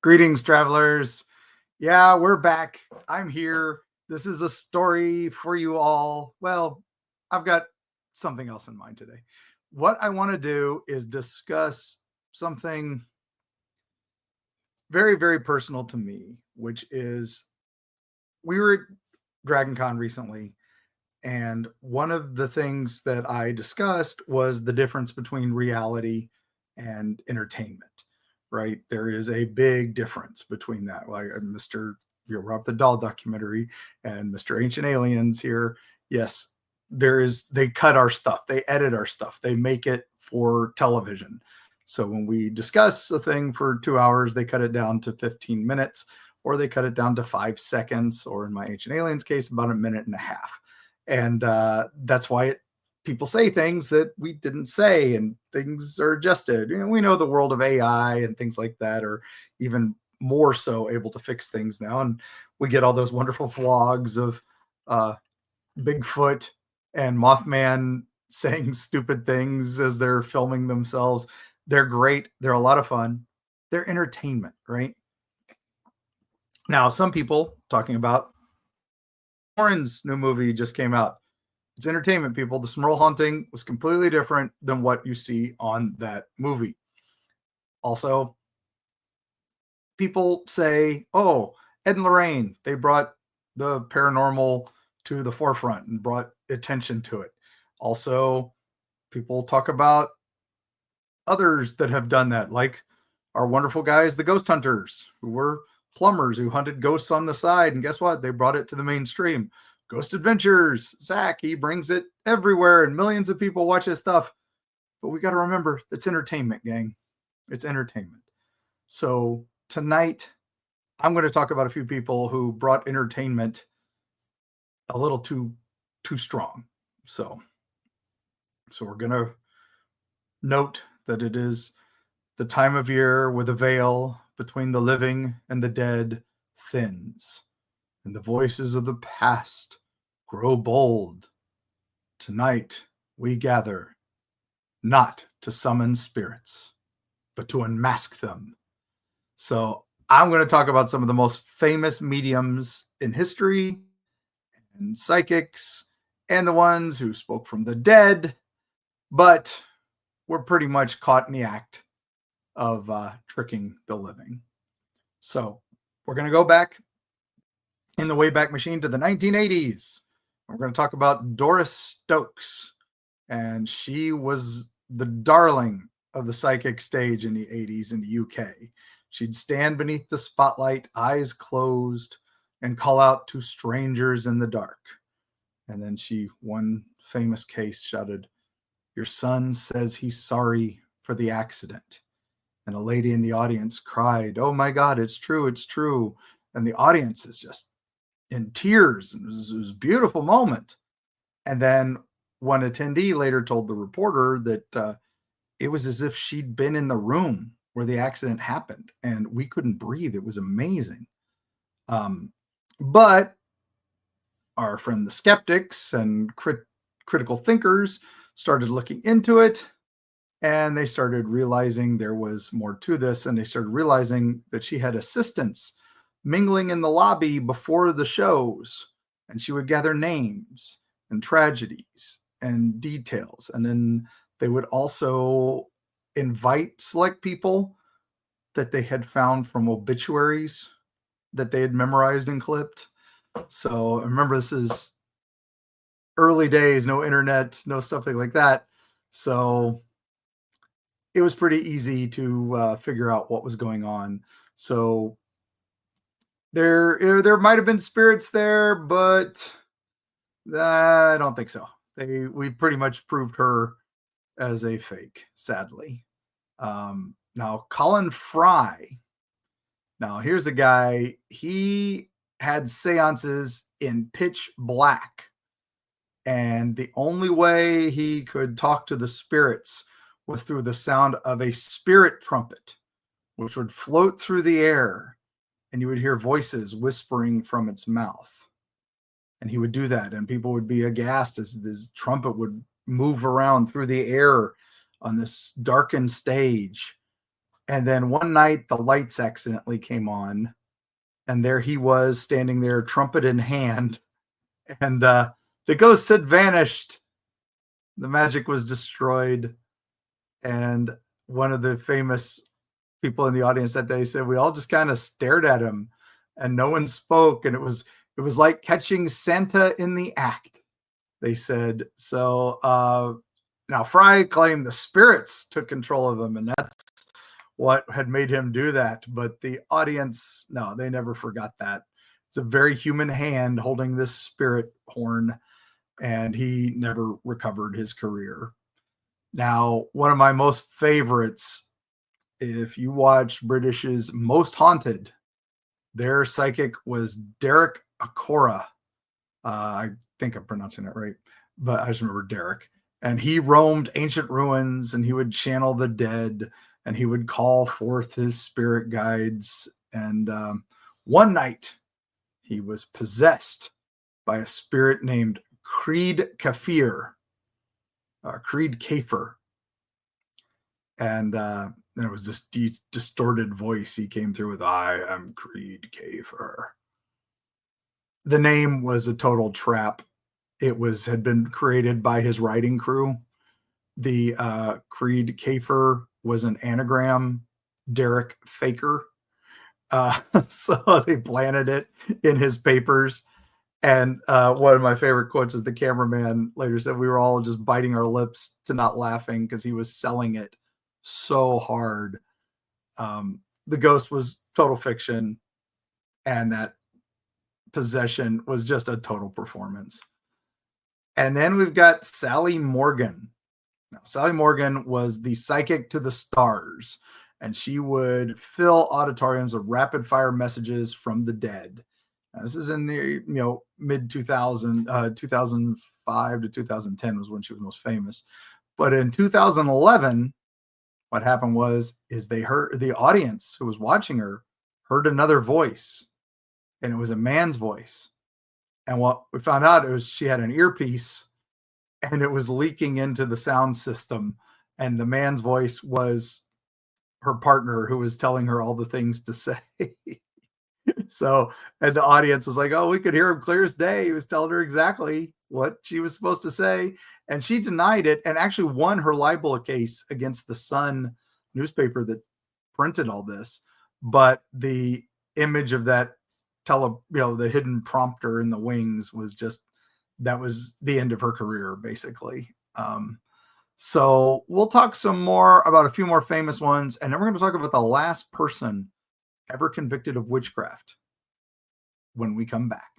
Greetings, travelers. Yeah, we're back. I'm here. This is a story for you all. Well, I've got something else in mind today. What I want to do is discuss something very, very personal to me, which is we were at Dragon Con recently, and one of the things that I discussed was the difference between reality and entertainment, right? There is a big difference between that. Like Mr. Rob the Doll documentary and Mr. Ancient Aliens here. Yes, they cut our stuff, they edit our stuff, they make it for television. So when we discuss a thing for 2 hours, they cut it down to 15 minutes, or they cut it down to 5 seconds, or in my Ancient Aliens case, about a minute and a half. And that's why people say things that we didn't say, and things are adjusted. We know the world of AI and things like that are even more so able to fix things now. And we get all those wonderful vlogs of Bigfoot and Mothman saying stupid things as they're filming themselves. They're great. They're a lot of fun. They're entertainment, right? Now, some people talking about Warren's new movie just came out. It's entertainment, people. The Smurl haunting was completely different than what you see on that movie. Also, people say, oh, Ed and Lorraine, they brought the paranormal to the forefront and brought attention to it. Also, people talk about others that have done that, like our wonderful guys, the ghost hunters, who were plumbers who hunted ghosts on the side. And guess what? They brought it to the mainstream. Ghost Adventures, Zach, he brings it everywhere and millions of people watch his stuff. But we got to remember, it's entertainment, gang. It's entertainment. So tonight, I'm going to talk about a few people who brought entertainment a little too strong. So we're going to note that it is the time of year where the veil between the living and the dead thins, and the voices of the past grow bold. Tonight we gather not to summon spirits, but to unmask them. So I'm going to talk about some of the most famous mediums in history and psychics and the ones who spoke from the dead, but were pretty much caught in the act of tricking the living. So we're going to go back in the Wayback Machine to the 1980s. We're going to talk about Doris Stokes, and she was the darling of the psychic stage in the 80s in the UK. She'd stand beneath the spotlight, eyes closed, and call out to strangers in the dark. And then she, one famous case, shouted, "Your son says he's sorry for the accident." And a lady in the audience cried, "Oh my God, it's true, it's true." And the audience is just in tears. And it was a beautiful moment. And then one attendee later told the reporter that it was as if she'd been in the room where the accident happened, and we couldn't breathe. It was amazing. But our friend the skeptics and critical thinkers started looking into it, and they started realizing there was more to this, and they started realizing that she had assistants mingling in the lobby before the shows, and she would gather names and tragedies and details. And then they would also invite select people that they had found from obituaries that they had memorized and clipped. So remember, this is early days, no internet, no stuff like that. So it was pretty easy to figure out what was going on. So there might have been spirits there, but I don't think so. We pretty much proved her as a fake, sadly. Now, Colin Fry. Now, here's a guy. He had seances in pitch black, and the only way he could talk to the spirits was through the sound of a spirit trumpet, which would float through the air, and you would hear voices whispering from its mouth. And he would do that, and people would be aghast as this trumpet would move around through the air on this darkened stage. And then one night the lights accidentally came on, and there he was standing there, trumpet in hand, and the ghost had vanished. The magic was destroyed, and one of the famous people in the audience that day said we all just kind of stared at him, and no one spoke, and it was like catching Santa in the act. They said so. Now Fry claimed the spirits took control of him, and that's what had made him do that. But the audience, no, they never forgot that. It's a very human hand holding this spirit horn, and he never recovered his career. Now, one of my most favorites, if you watch British's Most Haunted, their psychic was Derek Akora. I think I'm pronouncing it right, but I just remember Derek. And he roamed ancient ruins, and he would channel the dead, and he would call forth his spirit guides. And one night, he was possessed by a spirit named Creed Kafir. Creed Kafer. And there was this distorted voice he came through with, "I am Creed Kafer." The name was a total trap. It had been created by his writing crew. The Creed Kafer was an anagram, Derek Faker. So they planted it in his papers. And one of my favorite quotes is the cameraman later said we were all just biting our lips to not laughing because he was selling it so hard. The ghost was total fiction, and that possession was just a total performance. And then we've got Sally Morgan. Now, Sally Morgan was the psychic to the stars, and she would fill auditoriums with rapid fire messages from the dead. Now, this is in the mid 2005 to 2010 was when she was most famous. But in 2011, what happened is they heard, the audience who was watching her heard another voice, and it was a man's voice. And what we found out was she had an earpiece, and it was leaking into the sound system. And the man's voice was her partner, who was telling her all the things to say. So, and the audience was like, "Oh, we could hear him clear as day. He was telling her exactly what she was supposed to say." And she denied it and actually won her libel case against the Sun newspaper that printed all this. But the image of that the hidden prompter in the wings was that was the end of her career, basically. So we'll talk some more about a few more famous ones, and then we're going to talk about the last person ever convicted of witchcraft when we come back.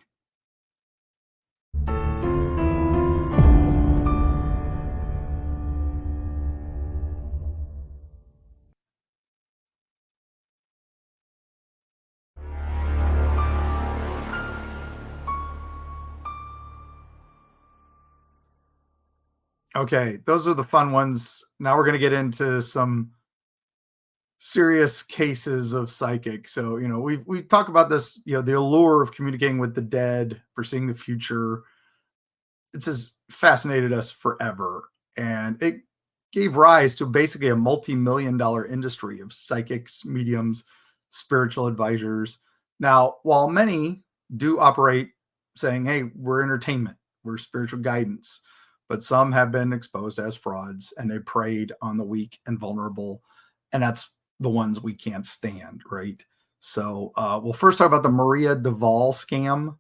Okay, those are the fun ones. Now we're going to get into some serious cases of psychic. So, we talk about this, the allure of communicating with the dead, for seeing the future. It's just fascinated us forever. And it gave rise to basically a multi-million-dollar industry of psychics, mediums, spiritual advisors. Now, while many do operate saying, "Hey, we're entertainment, we're spiritual guidance," but some have been exposed as frauds, and they preyed on the weak and vulnerable. And that's the ones we can't stand, right? So we'll first talk about the Maria Duvall scam.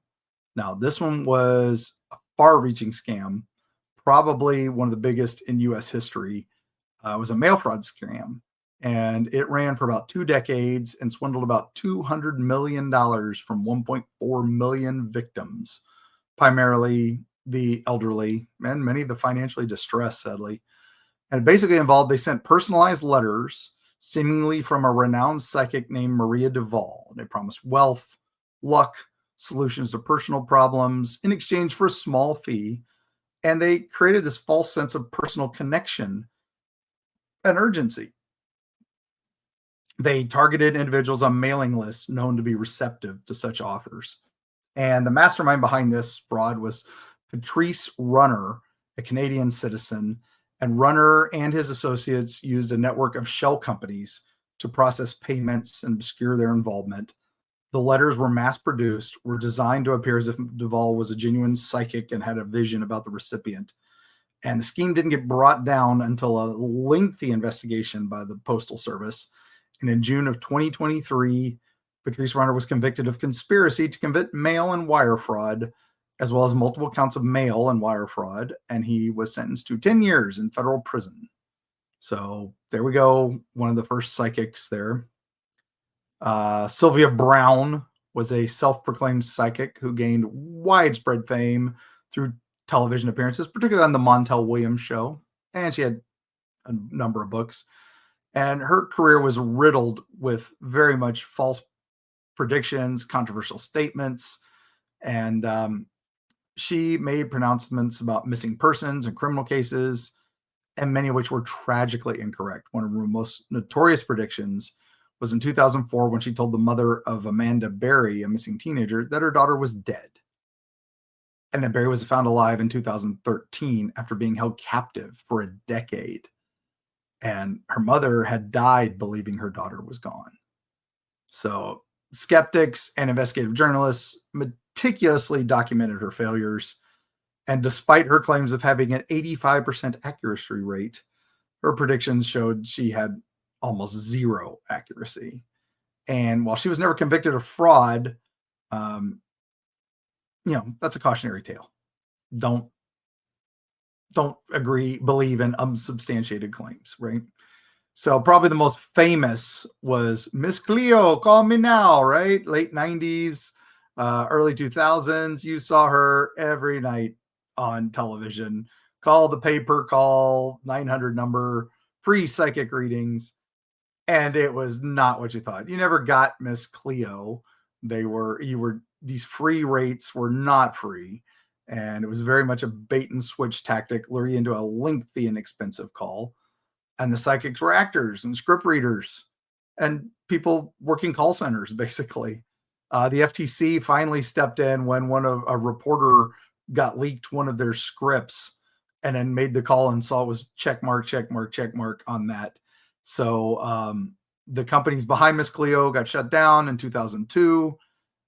Now, this one was a far-reaching scam, probably one of the biggest in U.S. history. It was a mail fraud scam, and it ran for about 2 decades and swindled about $200 million from 1.4 million victims, primarily the elderly and many of the financially distressed, sadly. And it basically involved, they sent personalized letters, seemingly from a renowned psychic named Maria Duvall. They promised wealth, luck, solutions to personal problems in exchange for a small fee. And they created this false sense of personal connection and urgency. They targeted individuals on mailing lists known to be receptive to such offers. And the mastermind behind this fraud was Patrice Runner, a Canadian citizen. And Runner and his associates used a network of shell companies to process payments and obscure their involvement. The letters were mass produced, were designed to appear as if Duvall was a genuine psychic and had a vision about the recipient. And the scheme didn't get brought down until a lengthy investigation by the Postal Service. And in June of 2023, Patrice Runner was convicted of conspiracy to commit mail and wire fraud, as well as multiple counts of mail and wire fraud. And he was sentenced to 10 years in federal prison. So there we go. One of the first psychics there. Sylvia Brown was a self-proclaimed psychic who gained widespread fame through television appearances, particularly on the Montel Williams show. And she had a number of books. And her career was riddled with very much false predictions, controversial statements. And she made pronouncements about missing persons and criminal cases, and many of which were tragically incorrect. One of her most notorious predictions was in 2004 when she told the mother of Amanda Berry, a missing teenager, that her daughter was dead. And then Berry was found alive in 2013 after being held captive for a decade. And her mother had died believing her daughter was gone. So skeptics and investigative journalists meticulously documented her failures. And despite her claims of having an 85% accuracy rate, her predictions showed she had almost zero accuracy. And while she was never convicted of fraud, that's a cautionary tale. Don't believe in unsubstantiated claims, right? So probably the most famous was Miss Cleo, Call Me Now, right? Late 90s, early 2000s. You saw her every night on television. Call the paper, call 900 number, free psychic readings. And it was not what you thought. You never got Miss Cleo. These free rates were not free. And it was very much a bait and switch tactic, lure you into a lengthy and expensive call. And the psychics were actors and script readers and people working call centers, basically. The FTC finally stepped in when a reporter got leaked one of their scripts and then made the call and saw it was check mark on that. So the companies behind Miss Cleo got shut down in 2002.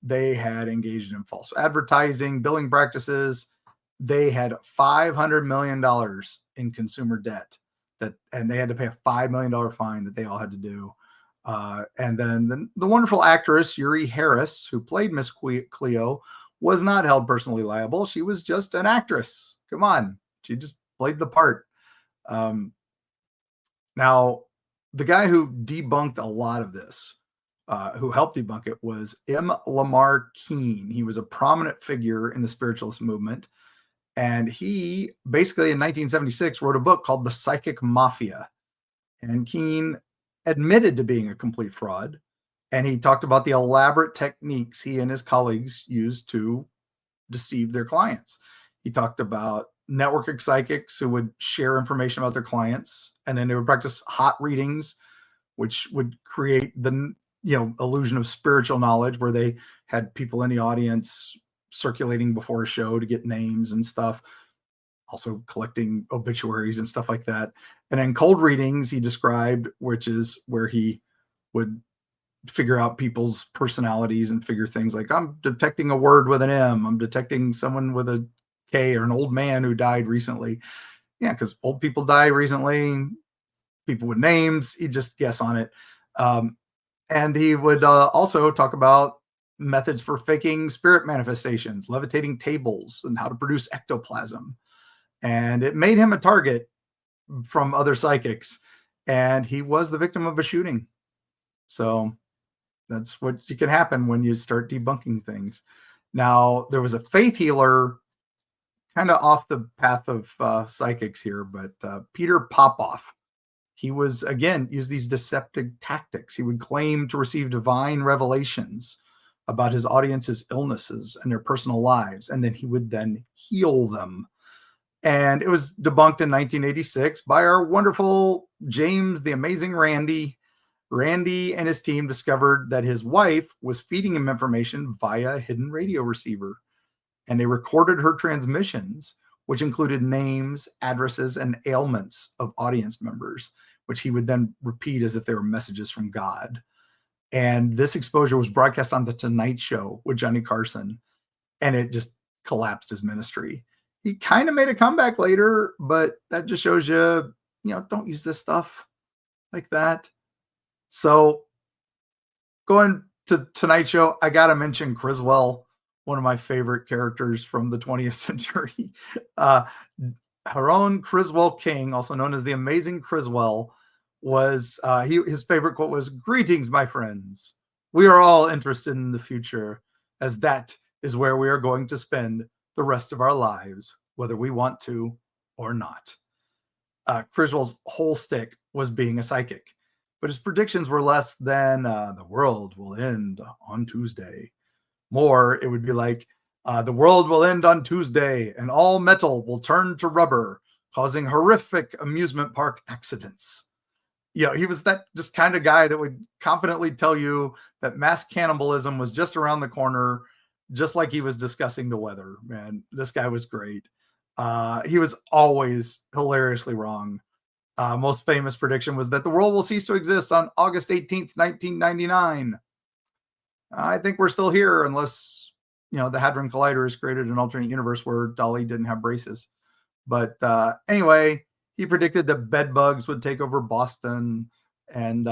They had engaged in false advertising, billing practices. They had $500 million in consumer debt and they had to pay a $5 million fine that they all had to do. And then the wonderful actress, Eerie Harris, who played Miss Cleo, was not held personally liable. She was just an actress. Come on. She just played the part. Now, the guy who debunked a lot of this, who helped debunk it, was M. Lamar Keene. He was a prominent figure in the spiritualist movement. And he basically in 1976 wrote a book called The Psychic Mafia. And Keene admitted to being a complete fraud. And he talked about the elaborate techniques he and his colleagues used to deceive their clients. He talked about network psychics who would share information about their clients, and then they would practice hot readings, which would create the illusion of spiritual knowledge, where they had people in the audience circulating before a show to get names and stuff, also collecting obituaries and stuff like that. And then cold readings he described, which is where he would figure out people's personalities and figure things like, I'm detecting a word with an M, I'm detecting someone with a K, or an old man who died recently. Yeah, because old people die recently, people with names, he just guess on it. And he would also talk about methods for faking spirit manifestations, levitating tables, and how to produce ectoplasm. And it made him a target from other psychics. And he was the victim of a shooting. So that's what can happen when you start debunking things. Now, there was a faith healer kind of off the path of psychics here, but Peter Popoff. He was, again, used these deceptive tactics. He would claim to receive divine revelations about his audience's illnesses and their personal lives, and then he would then heal them. And it was debunked in 1986 by our wonderful James, the Amazing Randy. Randy and his team discovered that his wife was feeding him information via a hidden radio receiver, and they recorded her transmissions, which included names, addresses, and ailments of audience members, which he would then repeat as if they were messages from God. And this exposure was broadcast on The Tonight Show with Johnny Carson, and it just collapsed his ministry. He kind of made a comeback later, but that just shows you, don't use this stuff like that. So going to Tonight Show, I got to mention Criswell, one of my favorite characters from the 20th century. Her own Criswell King, also known as the Amazing Criswell, was his favorite quote was, "Greetings, my friends. We are all interested in the future, as that is where we are going to spend the rest of our lives, whether we want to or not." Criswell's whole stick was being a psychic, but his predictions were less than the world will end on Tuesday. More, it would be like, the world will end on Tuesday and all metal will turn to rubber, causing horrific amusement park accidents. He was that just kind of guy that would confidently tell you that mass cannibalism was just around the corner, just like he was discussing the weather. Man, this guy was great. He was always hilariously wrong. Most famous prediction was that the world will cease to exist on August 18th, 1999. I think we're still here unless, the Hadron Collider has created an alternate universe where Dolly didn't have braces. But anyway, he predicted that bed bugs would take over Boston. And,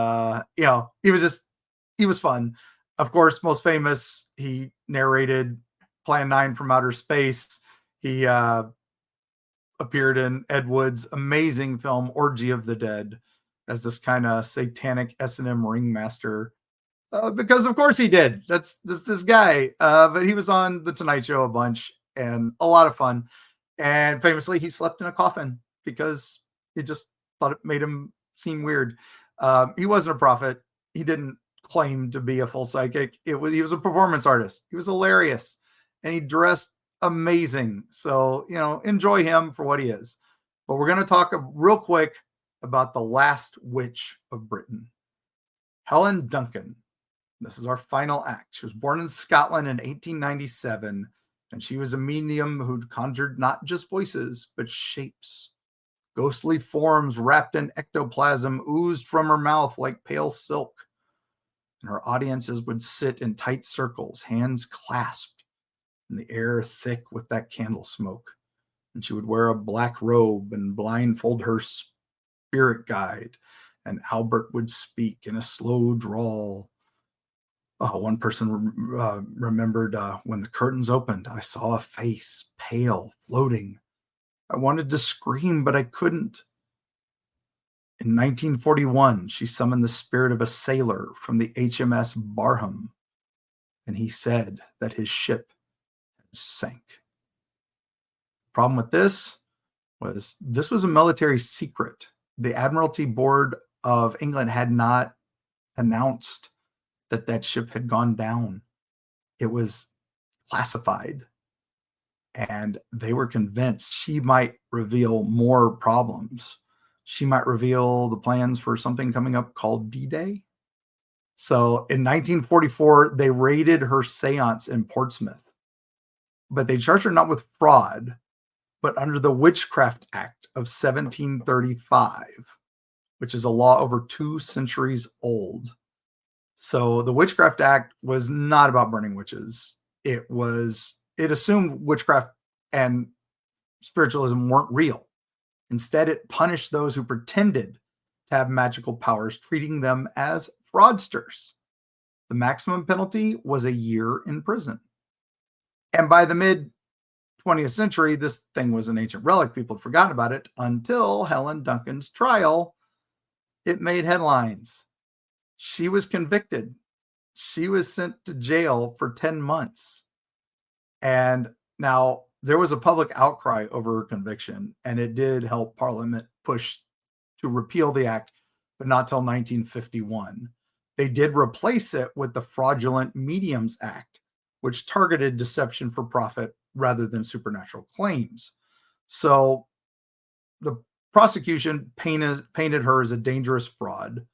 he was fun. Of course, most famous, he narrated Plan 9 from Outer Space. He appeared in Ed Wood's amazing film Orgy of the Dead as this kind of satanic S&M ringmaster. Because of course he did. That's this guy. But he was on The Tonight Show a bunch and a lot of fun. And famously, he slept in a coffin because he just thought it made him seem weird. He wasn't a prophet. He didn't claim to be a full psychic. He was a performance artist. He was hilarious, and he dressed amazing. So, enjoy him for what he is. But we're going to talk real quick about the last witch of Britain, Helen Duncan. This is our final act. She was born in Scotland in 1897, and she was a medium who conjured not just voices, but shapes. Ghostly forms wrapped in ectoplasm oozed from her mouth like pale silk, and her audiences would sit in tight circles, hands clasped, in the air thick with that candle smoke. And she would wear a black robe and blindfold her spirit guide, and Albert would speak in a slow drawl. One person remembered, when the curtains opened, I saw a face, pale, floating. I wanted to scream, but I couldn't. In 1941, she summoned the spirit of a sailor from the HMS Barham, and he said that his ship had sank. The problem with this was a military secret. The Admiralty Board of England had not announced that ship had gone down. It was classified, and they were convinced she might reveal more problems. She might reveal the plans for something coming up called D-Day. So in 1944, they raided her seance in Portsmouth, but they charged her not with fraud, but under the Witchcraft Act of 1735, which is a law over 2 centuries old. So the Witchcraft Act was not about burning witches. It assumed witchcraft and spiritualism weren't real. Instead, it punished those who pretended to have magical powers, treating them as fraudsters. The maximum penalty was a year in prison. And by the mid 20th century, this thing was an ancient relic. People had forgotten about it until Helen Duncan's trial. It made headlines. She was convicted. She was sent to jail for 10 months. And now there was a public outcry over her conviction, and it did help Parliament push to repeal the act, but not till 1951. They did replace it with the Fraudulent Mediums Act, which targeted deception for profit rather than supernatural claims. So the prosecution painted her as a dangerous fraud.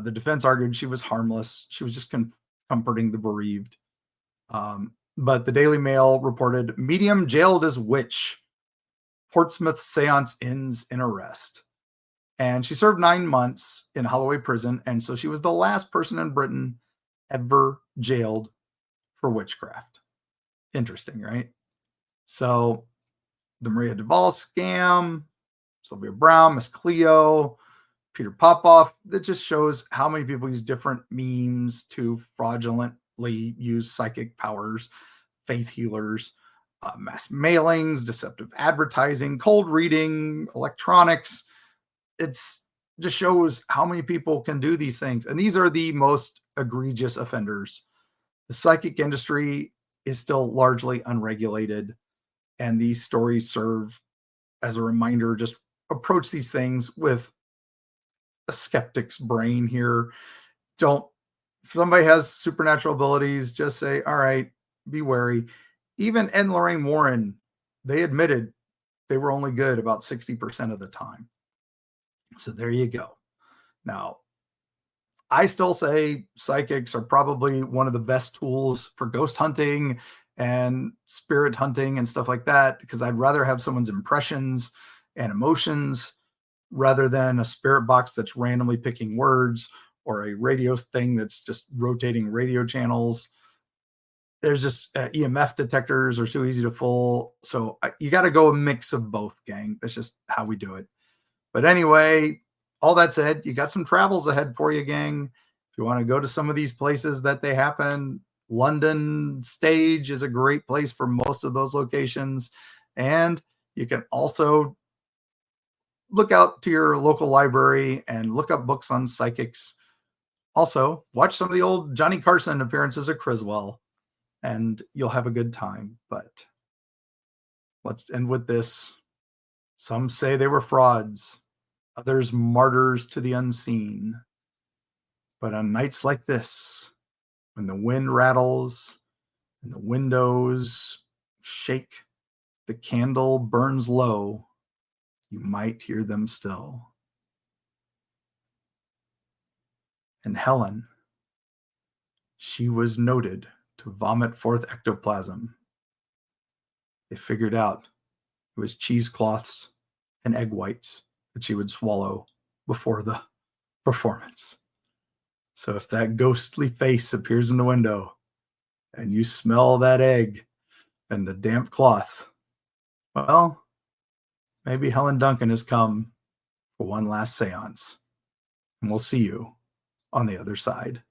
The defense argued she was harmless. She was just comforting the bereaved. But the Daily Mail reported, medium jailed as witch. Portsmouth seance ends in arrest. And she served 9 months in Holloway prison. And so she was the last person in Britain ever jailed for witchcraft. Interesting, right? So the Maria Duvall scam, Sylvia Brown, Miss Cleo, Peter Popoff, that just shows how many people use different memes to fraudulently use psychic powers, faith healers, mass mailings, deceptive advertising, cold reading, electronics. It's just shows how many people can do these things. And these are the most egregious offenders. The psychic industry is still largely unregulated, and these stories serve as a reminder. Just approach these things with a skeptic's brain here. Don't, if somebody has supernatural abilities, just say, all right, be wary. Even Ed and Lorraine Warren, they admitted they were only good about 60% of the time. So there you go. Now, I still say psychics are probably one of the best tools for ghost hunting and spirit hunting and stuff like that, because I'd rather have someone's impressions and emotions rather than a spirit box that's randomly picking words, or a radio thing that's just rotating radio channels. There's just EMF detectors are too easy to fool. So you got to go a mix of both, gang. That's just how we do it. But anyway, all that said, you got some travels ahead for you, gang. If you want to go to some of these places that they happen, London Stage is a great place for most of those locations. And you can also look out to your local library and look up books on psychics. Also, watch some of the old Johnny Carson appearances at Criswell, and you'll have a good time. But let's end with this. Some say they were frauds, others martyrs to the unseen. But on nights like this, when the wind rattles and the windows shake, the candle burns low, you might hear them still. And Helen, she was noted to vomit forth ectoplasm. They figured out it was cheesecloths and egg whites that she would swallow before the performance. So if that ghostly face appears in the window and you smell that egg and the damp cloth, well, maybe Helen Duncan has come for one last seance. And we'll see you on the other side.